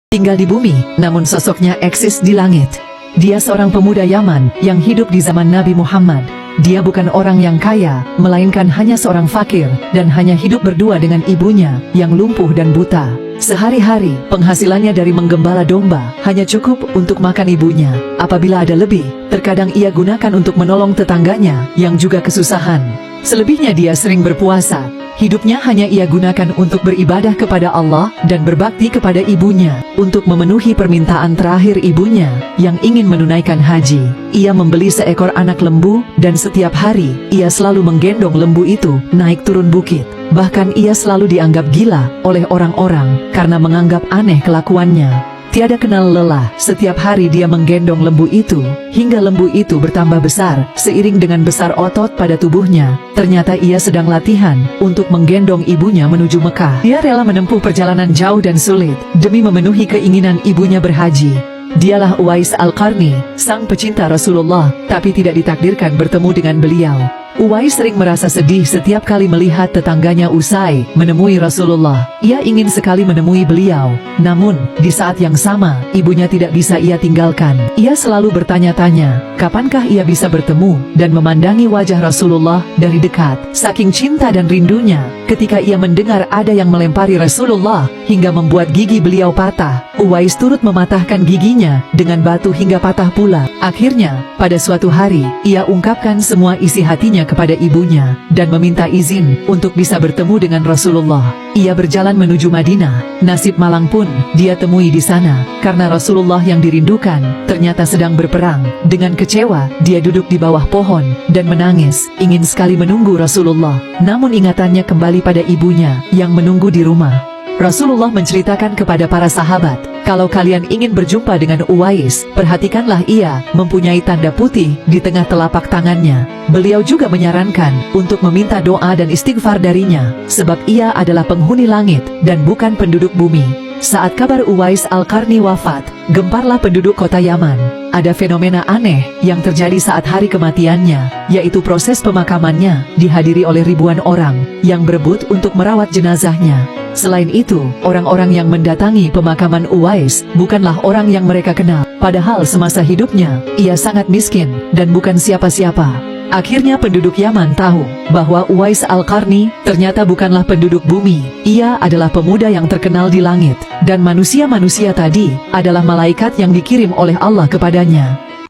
tinggal di bumi, namun sosoknya eksis di langit. Dia seorang pemuda Yaman yang hidup di zaman Nabi Muhammad. Dia bukan orang yang kaya, melainkan hanya seorang fakir, dan hanya hidup berdua dengan ibunya, yang lumpuh dan buta. Sehari-hari, penghasilannya dari menggembala domba, hanya cukup untuk makan ibunya. Apabila ada lebih, terkadang ia gunakan untuk menolong tetangganya, yang juga kesusahan. Selebihnya dia sering berpuasa. Hidupnya hanya ia gunakan untuk beribadah kepada Allah dan berbakti kepada ibunya, untuk memenuhi permintaan terakhir ibunya yang ingin menunaikan haji. Ia membeli seekor anak lembu dan setiap hari ia selalu menggendong lembu itu naik turun bukit. Bahkan ia selalu dianggap gila oleh orang-orang karena menganggap aneh kelakuannya. Tiada kenal lelah, setiap hari dia menggendong lembu itu, hingga lembu itu bertambah besar, seiring dengan besar otot pada tubuhnya. Ternyata ia sedang latihan untuk menggendong ibunya menuju Mekah. Dia rela menempuh perjalanan jauh dan sulit, demi memenuhi keinginan ibunya berhaji. Dialah Uwais Al-Qarni, sang pecinta Rasulullah, tapi tidak ditakdirkan bertemu dengan beliau. Uwais sering merasa sedih setiap kali melihat tetangganya usai menemui Rasulullah. Ia ingin sekali menemui beliau, namun di saat yang sama, ibunya tidak bisa ia tinggalkan. Ia selalu bertanya-tanya, kapankah ia bisa bertemu dan memandangi wajah Rasulullah dari dekat. Saking cinta dan rindunya, ketika ia mendengar ada yang melempari Rasulullah hingga membuat gigi beliau patah, Uwais turut mematahkan giginya dengan batu hingga patah pula. Akhirnya, pada suatu hari, ia ungkapkan semua isi hatinya kepada ibunya dan meminta izin untuk bisa bertemu dengan Rasulullah. Ia berjalan menuju Madinah. Nasib malang pun dia temui di sana, karena Rasulullah yang dirindukan ternyata sedang berperang. Dengan kecewa, dia duduk di bawah pohon dan menangis, ingin sekali menunggu Rasulullah. Namun ingatannya kembali pada ibunya yang menunggu di rumah. Rasulullah menceritakan kepada para sahabat, kalau kalian ingin berjumpa dengan Uwais, perhatikanlah ia mempunyai tanda putih di tengah telapak tangannya. Beliau juga menyarankan untuk meminta doa dan istighfar darinya, sebab ia adalah penghuni langit dan bukan penduduk bumi. Saat kabar Uwais Al-Qarni wafat, gemparlah penduduk kota Yaman. Ada fenomena aneh yang terjadi saat hari kematiannya, yaitu proses pemakamannya dihadiri oleh ribuan orang yang berebut untuk merawat jenazahnya. Selain itu, orang-orang yang mendatangi pemakaman Uwais bukanlah orang yang mereka kenal. Padahal semasa hidupnya, ia sangat miskin dan bukan siapa-siapa. Akhirnya penduduk Yaman tahu bahwa Uwais Al-Qarni ternyata bukanlah penduduk bumi. Ia adalah pemuda yang terkenal di langit, dan manusia-manusia tadi adalah malaikat yang dikirim oleh Allah kepadanya.